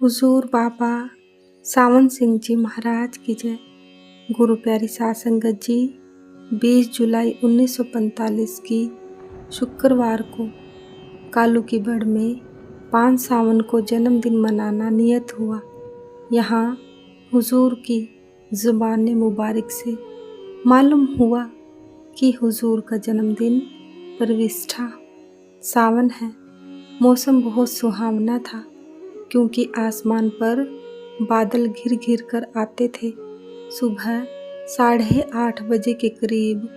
हुजूर बाबा सावन सिंह जी महाराज की जय। गुरु प्यारी साध संगत जी, 20 जुलाई 1945 की शुक्रवार को कालू की बड़ में 5 सावन को जन्मदिन मनाना नियत हुआ। यहाँ हुजूर की ज़ुबान मुबारक से मालूम हुआ कि हुजूर का जन्मदिन परविष्ठा सावन है। मौसम बहुत सुहावना था क्योंकि आसमान पर बादल घिर घिर कर आते थे। सुबह 8:30 बजे के करीब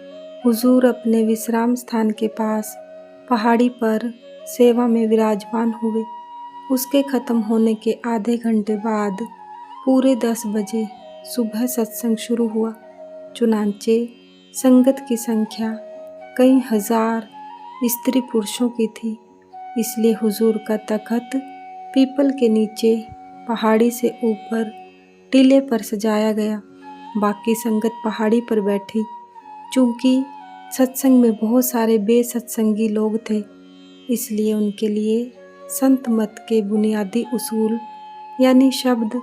हुजूर अपने विश्राम स्थान के पास पहाड़ी पर सेवा में विराजमान हुए। उसके ख़त्म होने के आधे घंटे बाद पूरे 10 बजे सुबह सत्संग शुरू हुआ। चुनांचे संगत की संख्या कई हजार स्त्री पुरुषों की थी, इसलिए हुजूर का तख़्त पीपल के नीचे पहाड़ी से ऊपर टीले पर सजाया गया। बाकी संगत पहाड़ी पर बैठी। चूँकि सत्संग में बहुत सारे बेसत्संगी लोग थे, इसलिए उनके लिए संत मत के बुनियादी उसूल यानी शब्द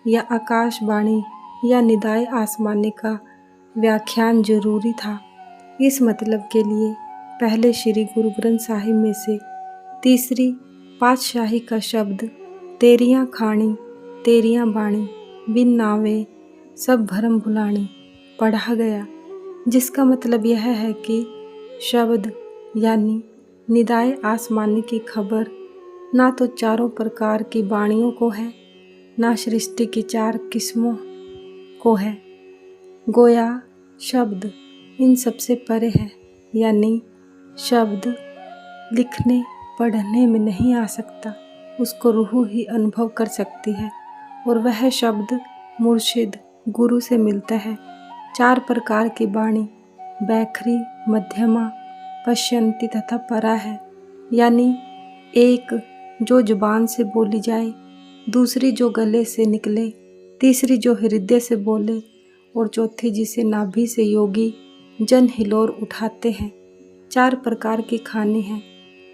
या आकाशवाणी या निदाय आसमानी का व्याख्यान जरूरी था। इस मतलब के लिए पहले श्री गुरु ग्रंथ साहिब में से तीसरी पातशाही का शब्द तेरियां खाणी तेरियां बाणी बिन नावे सब भरम भुलाणी पढ़ा गया, जिसका मतलब यह है कि शब्द यानी निदाय आसमानी की खबर ना तो चारों प्रकार की वाणियों को है, ना सृष्टि की 4 किस्मों को है। गोया शब्द इन सबसे परे है, यानी शब्द लिखने पढ़ने में नहीं आ सकता, उसको रूह ही अनुभव कर सकती है और वह शब्द मुर्शिद गुरु से मिलता है। 4 प्रकार की वाणी बैखरी, मध्यमा, पश्यंती तथा परा है, यानी एक जो जुबान से बोली जाए, दूसरी जो गले से निकले, तीसरी जो हृदय से बोले और चौथी जिसे नाभि से योगी जन हिलोर उठाते हैं। 4 प्रकार की खाने हैं,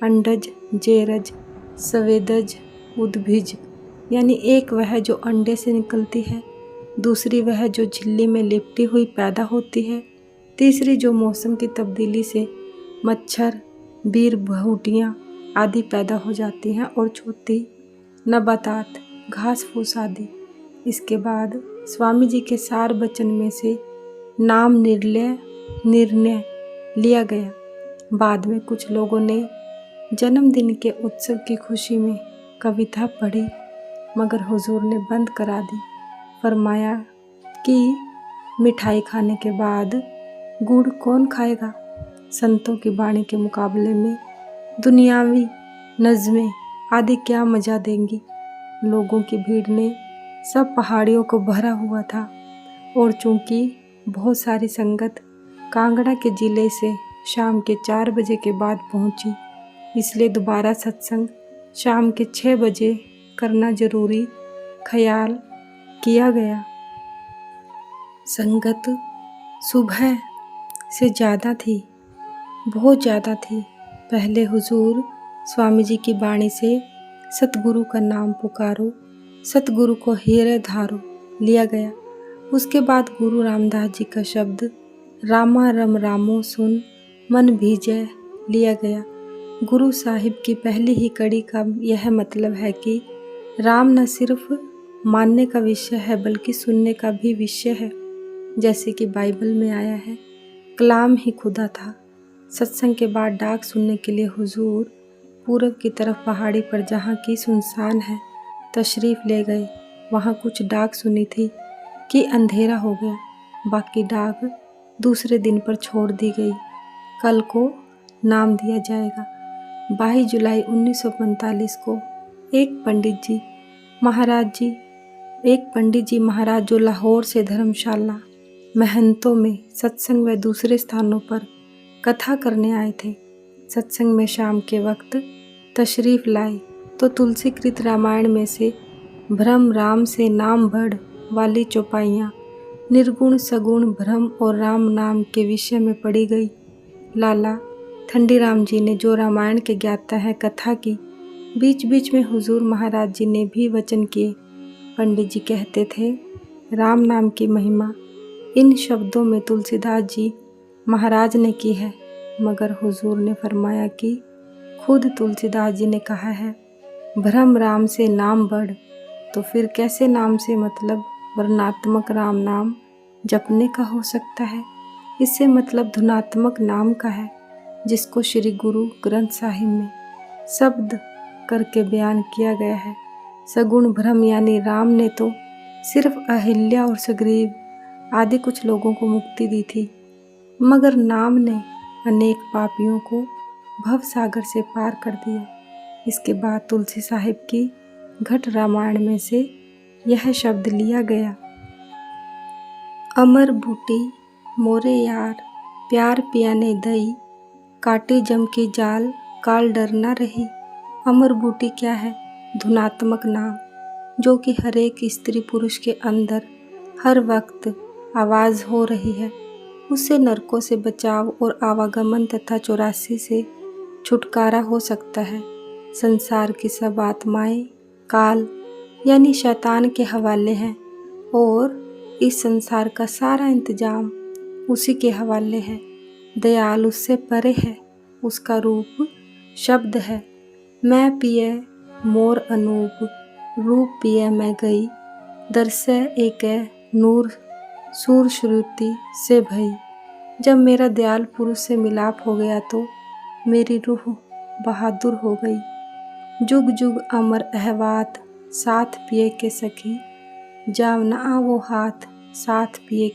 अंडज, जेरज, सवेदज, उद्भिज, यानी एक वह जो अंडे से निकलती है, दूसरी वह जो झिल्ली में लिपटी हुई पैदा होती है, तीसरी जो मौसम की तब्दीली से मच्छर, बीर भूटियाँ आदि पैदा हो जाती हैं और चौथी नबातात, घास फूस आदि। इसके बाद स्वामी जी के सार वचन में से नाम निर्णय लिया गया। बाद में कुछ लोगों ने जन्मदिन के उत्सव की खुशी में कविता पढ़ी, मगर हुजूर ने बंद करा दी। फरमाया कि मिठाई खाने के बाद गुड़ कौन खाएगा। संतों की वाणी के मुकाबले में दुनियावी नज़में आदि क्या मजा देंगी। लोगों की भीड़ ने सब पहाड़ियों को भरा हुआ था और चूंकि बहुत सारी संगत कांगड़ा के ज़िले से शाम के 4 बजे के बाद पहुंची, इसलिए दोबारा सत्संग शाम के 6 बजे करना जरूरी ख्याल किया गया। संगत सुबह से ज़्यादा थी, बहुत ज़्यादा थी। पहले हुजूर स्वामी जी की वाणी से सतगुरु का नाम पुकारो, सतगुरु को हीरे धारो लिया गया। उसके बाद गुरु रामदास जी का शब्द रामा रम रामो सुन मन भीजय लिया गया। गुरु साहिब की पहली ही कड़ी का यह मतलब है कि राम न सिर्फ मानने का विषय है बल्कि सुनने का भी विषय है। जैसे कि बाइबल में आया है, कलाम ही खुदा था। सत्संग के बाद डाक सुनने के लिए हुजूर पूरब की तरफ पहाड़ी पर जहाँ की सुनसान है तशरीफ़ ले गए। वहाँ कुछ डाक सुनी थी कि अंधेरा हो गया, बाकी डाक दूसरे दिन पर छोड़ दी गई। कल को नाम दिया जाएगा। 22 जुलाई 1945 को एक पंडित जी महाराज जो लाहौर से धर्मशाला, महंतों में सत्संग व दूसरे स्थानों पर कथा करने आए थे। सत्संग में शाम के वक्त तशरीफ़ लाए तो तुलसीकृत रामायण में से भ्रम राम से नाम बढ़ वाली चौपाइयाँ निर्गुण सगुण भ्रम और राम नाम के विषय में पढ़ी गई। लाला ठंडीराम जी ने जो रामायण के ज्ञाता है कथा की, बीच बीच में हुजूर महाराज जी ने भी वचन किए। पंडित जी कहते थे, राम नाम की महिमा इन शब्दों में तुलसीदास जी महाराज ने की है, मगर हुजूर ने फरमाया कि खुद तुलसीदास जी ने कहा है, भ्रम राम से नाम बढ़। तो फिर कैसे नाम से मतलब वर्णात्मक राम नाम जपने का हो सकता है? इससे मतलब धुनात्मक नाम का है, जिसको श्री गुरु ग्रंथ साहिब में शब्द करके बयान किया गया है। सगुण भ्रम यानी राम ने तो सिर्फ अहिल्या और सुग्रीव आदि कुछ लोगों को मुक्ति दी थी, मगर नाम ने अनेक पापियों को भव सागर से पार कर दिया। इसके बाद तुलसी साहिब की घट रामायण में से यह शब्द लिया गया, अमर बूटी मोरे यार प्यार पिया ने दई, काटी जम की जाल काल डर न रही। अमर बूटी क्या है? धुनात्मक नाम, जो कि हर एक स्त्री पुरुष के अंदर हर वक्त आवाज़ हो रही है। उससे नरकों से बचाव और आवागमन तथा 84 से छुटकारा हो सकता है। संसार की सब आत्माएं काल यानी शैतान के हवाले हैं और इस संसार का सारा इंतजाम उसी के हवाले है। दयाल उससे परे है, उसका रूप शब्द है। मैं पिए मोर अनूप, रूप पिए मैं गई, दरसे एक नूर सूर श्रुति से भई। जब मेरा दयाल पुरुष से मिलाप हो गया तो मेरी रूह बहादुर हो गई। जुग जुग अमर अहवात, साथ पिए के सखी, जाव न आवो हाथ, साथ पिए के